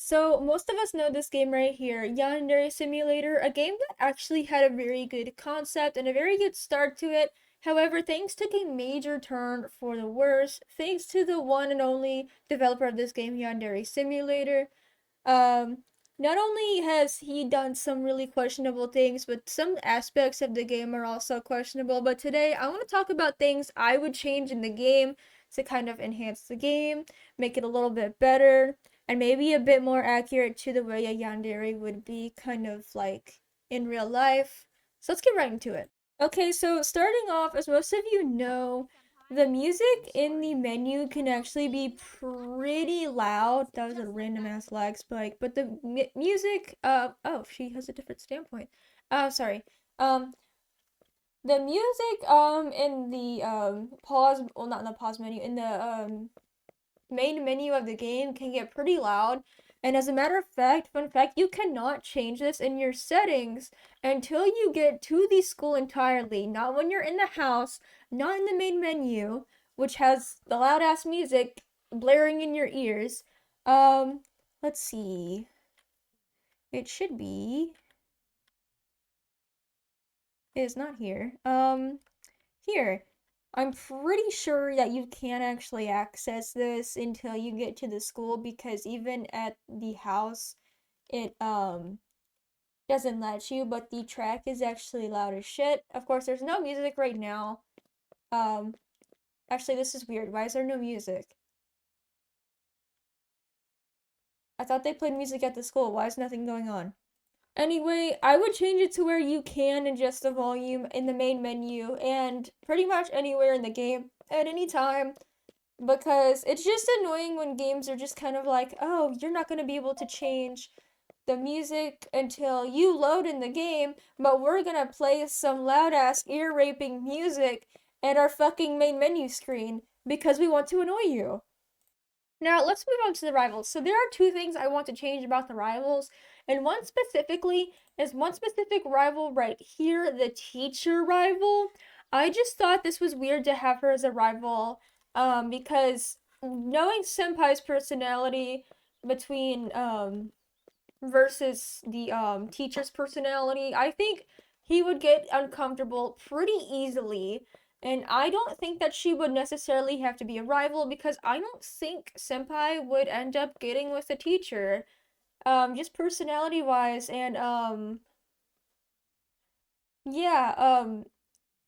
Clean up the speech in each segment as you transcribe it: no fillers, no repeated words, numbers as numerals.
So, most of us know this game right here, Yandere Simulator, a game that actually had a very good concept and a very good start to it. However, things took a major turn for the worse, thanks to the one and only developer of this game, Yandere Simulator. Um, Not only has he done some really questionable things, but some aspects of the game are also questionable. But today, I want to talk about things I would change in the game to kind of enhance the game, make it a little bit better, and maybe a bit more accurate to the way a yandere would be kind of like in real life. So let's get right into it. Okay, so starting off, as most of you know, the music in the menu can actually be pretty loud. That was a random ass lag spike, but the music, oh, she has a different standpoint. Sorry. Um, the music, in the, pause, well, not in the pause menu, in the, main menu of the game can get pretty loud. And as a matter of fact, fun fact, you cannot change this in your settings until you get to the school entirely. Not when you're in the house, not in the main menu, which has the loud ass music blaring in your ears. Um, let's see. It should be. It is not here. Here. I'm pretty sure that you can't actually access this until you get to the school because even at the house it doesn't let you, but the track is actually loud as shit. Of course, there's no music right now. Um Actually, this is weird. Why is there no music? I thought they played music at the school. Why is nothing going on? Anyway, I would change it to where you can adjust the volume in the main menu and pretty much anywhere in the game at any time. Because it's just annoying when games are just kind of like, oh, you're not going to be able to change the music until you load in the game, but we're going to play some loud ass ear raping music at our fucking main menu screen because we want to annoy you. Now, let's move on to the rivals. So, there are two things I want to change about the rivals, and one specifically is one specific rival right here, the teacher rival. I just thought this was weird to have her as a rival, because knowing Senpai's personality between, versus the, teacher's personality, I think he would get uncomfortable pretty easily. And I don't think that she would necessarily have to be a rival because I don't think Senpai would end up getting with the teacher. Just personality wise and yeah,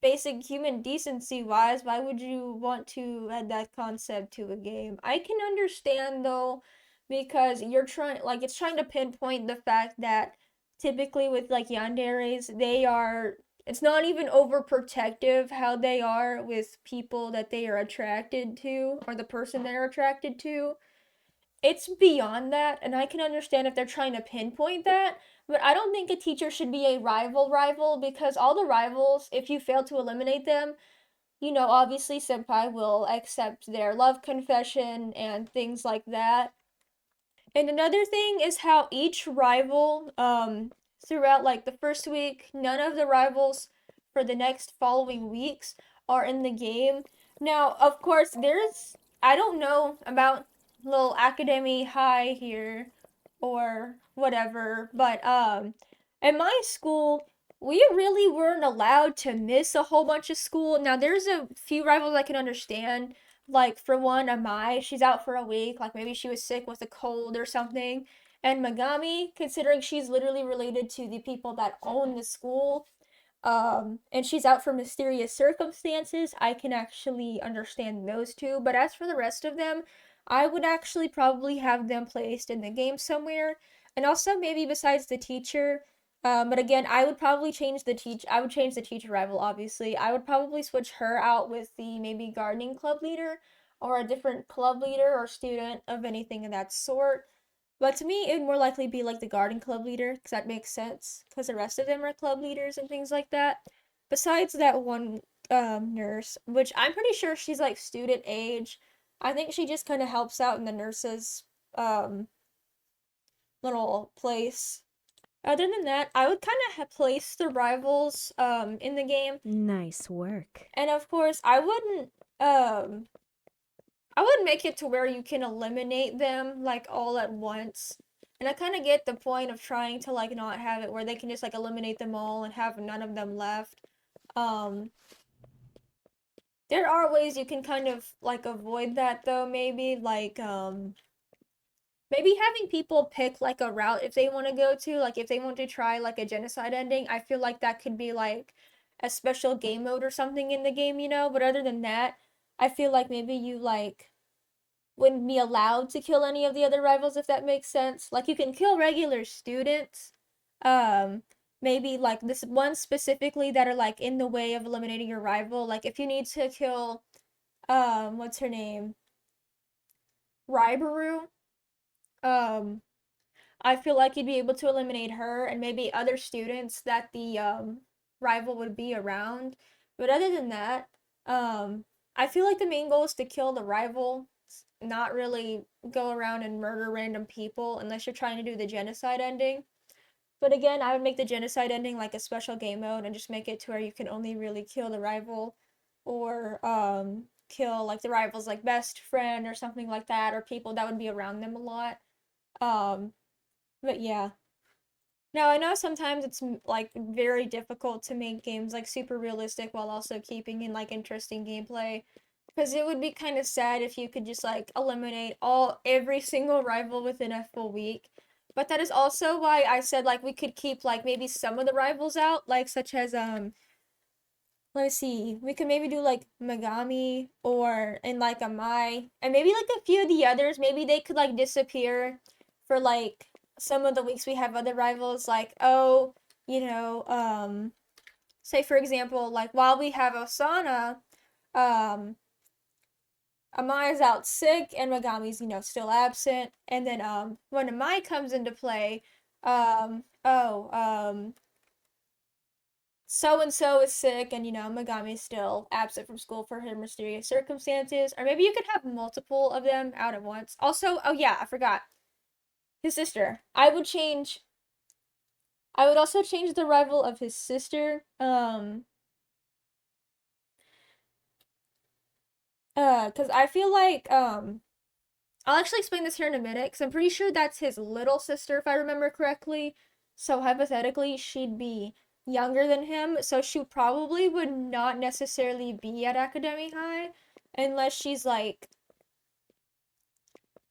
basic human decency wise, why would you want to add that concept to a game? I can understand though, because you're trying, like, it's trying to pinpoint the fact that typically with like yanderes, they are, it's not even overprotective how they are with people that they are attracted to or the person they're attracted to. It's beyond that, and I can understand if they're trying to pinpoint that, but I don't think a teacher should be a rival because all the rivals, if you fail to eliminate them, obviously senpai will accept their love confession and things like that. And another thing is how each rival, throughout like the first week, none of the rivals for the next following weeks are in the game. Now, of course, I don't know about little Academy High here or whatever, but at my school, we really weren't allowed to miss a whole bunch of school. Now, there's a few rivals I can understand, like for one, Amai, she's out for a week, like maybe she was sick with a cold or something. And Megami, considering she's literally related to the people that own the school, and she's out for mysterious circumstances, I can actually understand those two. But as for the rest of them, I would actually probably have them placed in the game somewhere. And also maybe besides the teacher, but again, I would probably change the teach. I would change the teacher rival. Obviously, I would probably switch her out with the maybe gardening club leader or a different club leader or student of anything of that sort. But to me, it would more likely be like the garden club leader, because that makes sense, because the rest of them are club leaders and things like that. Besides that one nurse, which I'm pretty sure she's like student age. I think she just kind of helps out in the nurses' um, little place. Other than that, I would kind of place the rivals in the game. Nice work. And of course, I wouldn't make it to where you can eliminate them like all at once. And I kind of get the point of trying to like not have it where they can just like eliminate them all and have none of them left. Um, there are ways you can kind of like avoid that though, maybe like maybe having people pick like a route if they want to go to, like if they want to try like a genocide ending, I feel like that could be like a special game mode or something in the game, you know? But other than that, I feel like maybe you like wouldn't be allowed to kill any of the other rivals if that makes sense. Like you can kill regular students. Um maybe like this one specifically that are like in the way of eliminating your rival. Like if you need to kill what's her name? Ribaru. Um I feel like you'd be able to eliminate her and maybe other students that the rival would be around. But other than that, I feel like the main goal is to kill the rival, not really go around and murder random people unless you're trying to do the genocide ending. But again, I would make the genocide ending like a special game mode and just make it to where you can only really kill the rival or kill like the rival's like best friend or something like that or people that would be around them a lot. Um but yeah. Now, I know sometimes it's like very difficult to make games like super realistic while also keeping in like interesting gameplay because it would be kind of sad if you could just like eliminate every single rival within a full week. But that is also why I said like we could keep like maybe some of the rivals out, like such as let me see. We could maybe do like Megami or and like a Mai and maybe like a few of the others. Maybe they could like disappear for like some of the weeks we have other rivals. Like oh, you know, say for example, like while we have Osana, um, Amai's out sick and Megami's still absent. And then when Amai comes into play, so and so is sick and Megami's still absent from school for her mysterious circumstances. Or maybe you could have multiple of them out at once. Also, oh yeah, I forgot. His sister. I would also change the rival of his sister. Cuz I feel like I'll actually explain this here in a minute cuz I'm pretty sure that's his little sister if I remember correctly. So hypothetically, she'd be younger than him, so she probably would not necessarily be at Academy High unless she's like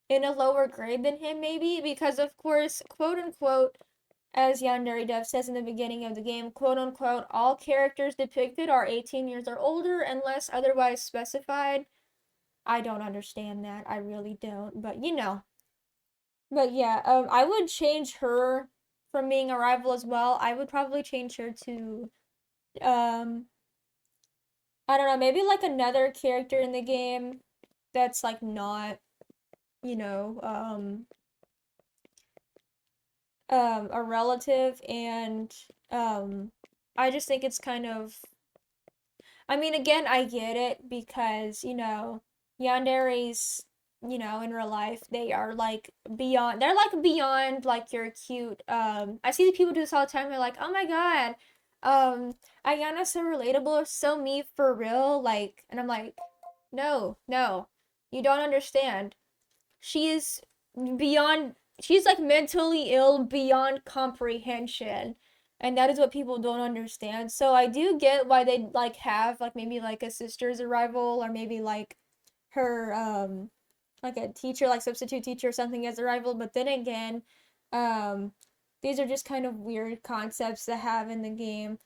in a lower grade than him, maybe, because of course, quote unquote, as Yandere Dev says in the beginning of the game, quote unquote, all characters depicted are 18 years or older unless otherwise specified. I don't understand that. I really don't, but you know. But yeah, I would change her from being a rival as well. I would probably change her to um I don't know, maybe like another character in the game that's like not, you know, a relative and I just think it's kind of I mean again I get it because, Yandere's in real life they are like beyond they're like beyond like your cute I see the people do this all the time they're like oh my god Ayana's so relatable so me for real like and I'm like no you don't understand she is beyond she's like mentally ill beyond comprehension and that is what people don't understand so I do get why they like have like maybe like a sister's arrival or maybe like her like a teacher like substitute teacher or something as a rival but then again um these are just kind of weird concepts to have in the game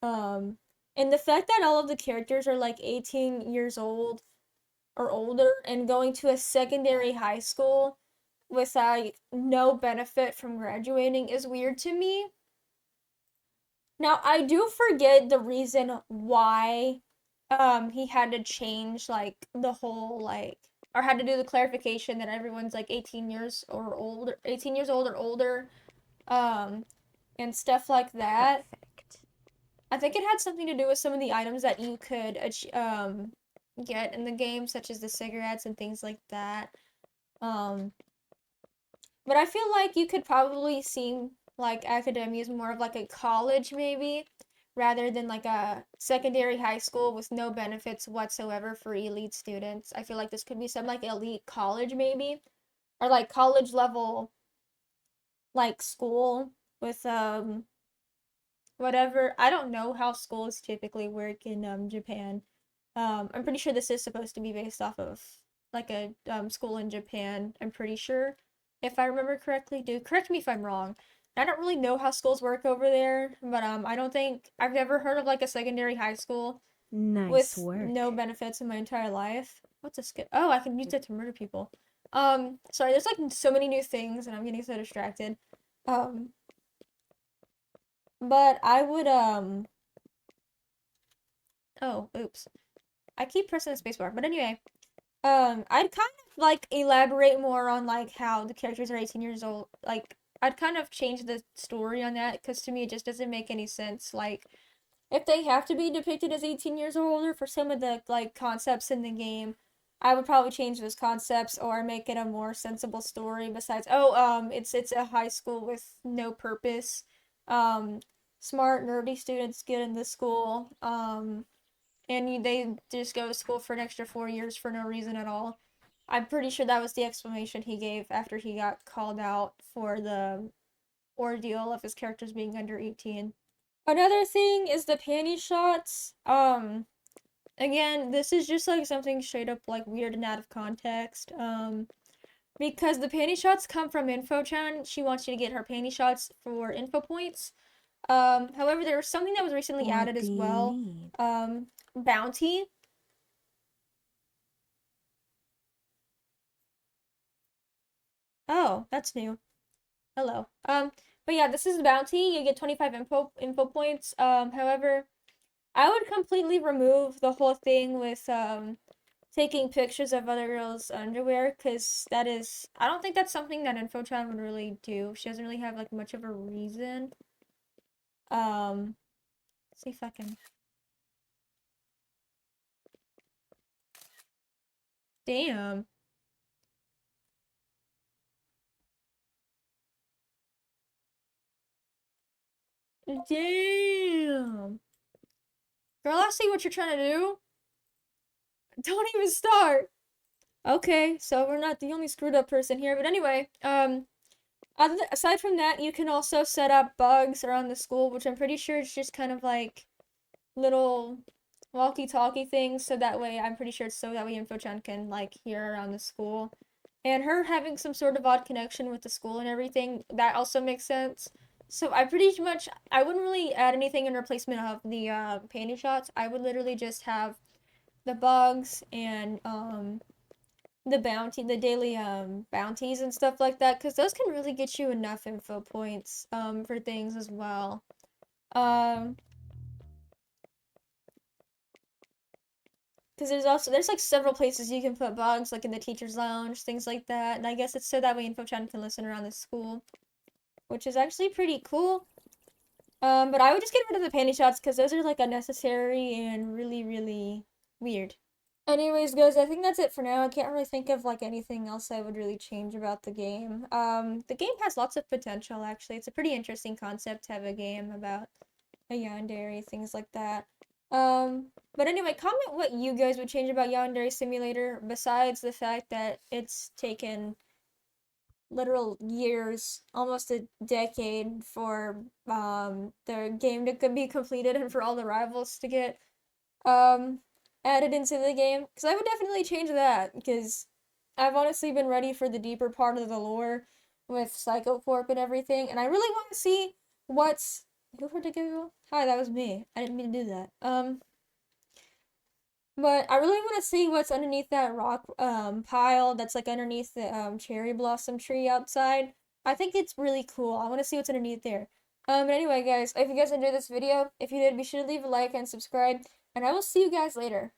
um and the fact that all of the characters are like 18 years old or older and going to a secondary high school with no benefit from graduating is weird to me. Now, I do forget the reason why he had to change like the whole like or had to do the clarification that everyone's like 18 years or older 18 years old or older um and stuff like that. Perfect. I think it had something to do with some of the items that you could get in the game such as the cigarettes and things like that. Um But I feel like you could probably see like academia as more of like a college maybe rather than like a secondary high school with no benefits whatsoever for elite students. I feel like this could be some like elite college maybe or like college level like school with whatever. I don't know how schools typically work in Japan. I'm pretty sure this is supposed to be based off of like a school in Japan. I'm pretty sure, if I remember correctly. Dude, correct me if I'm wrong. I don't really know how schools work over there, but I don't think I've never heard of like a secondary high school Nice with no work. benefits in my entire life. What's a skip? Oh, I can use it to murder people. Sorry, there's like so many new things and I'm getting so distracted. Um, but I would oh, oops. I keep pressing the spacebar. But anyway, I'd kind of like elaborate more on like how the characters are 18 years old. Like I'd kind of change the story on that because to me it just doesn't make any sense. Like if they have to be depicted as 18 years or older for some of the like concepts in the game, I would probably change those concepts or make it a more sensible story besides it's a high school with no purpose. Um Smart nerdy students get into school. They just go to school for an extra 4 years for no reason at all. I'm pretty sure that was the explanation he gave after he got called out for the ordeal of his characters being under 18. Another thing is the panty shots. Again, this is just like something straight up like weird and out of context. Because the panty shots come from InfoChan. She wants you to get her panty shots for info points. However, there was something that was recently What added do as you well. need? Bounty. Oh, that's new. Hello. But yeah, this is bounty. You get 25 info points. However, I would completely remove the whole thing with taking pictures of other girls' underwear because that is I don't think that's something that InfoChan would really do. She doesn't really have like much of a reason. See if I can. Damn. Damn. Girl, I see what you're trying to do. Don't even start. Okay, so we're not the only screwed up person here, but anyway, aside from that, you can also set up bugs around the school, which I'm pretty sure is just kind of like little walkie-talkie things, so that way I'm pretty sure it's so that way InfoChan can like hear around the school. And her having some sort of odd connection with the school and everything, that also makes sense. So I wouldn't really add anything in replacement of the panty shots. I would literally just have the bugs and the daily bounties and stuff like that, because those can really get you enough info points for things as well. Um, because there's like several places you can put bugs, like in the teacher's lounge, things like that. And I guess it's so that way InfoChan can listen around the school, which is actually pretty cool. But I would just get rid of the panty shots because those are like unnecessary and really, really weird. Anyways, guys, I think that's it for now. I can't really think of like anything else I would really change about the game. The game has lots of potential actually. It's a pretty interesting concept to have a game about a yandere, things like that. But anyway, comment what you guys would change about Yandere Simulator besides the fact that it's taken literal years, almost a decade for the game to be completed and for all the rivals to get um added into the game because I would definitely change that because I've honestly been ready for the deeper part of the lore with Psychocorp and everything, and I really want to see what's who heard to go. Hi, that was me. I didn't mean to do that. But I really want to see what's underneath that rock pile that's like underneath the cherry blossom tree outside. I think it's really cool. I want to see what's underneath there. But anyway, guys, if you guys enjoyed this video, if you did, be sure to leave a like and subscribe, and I will see you guys later.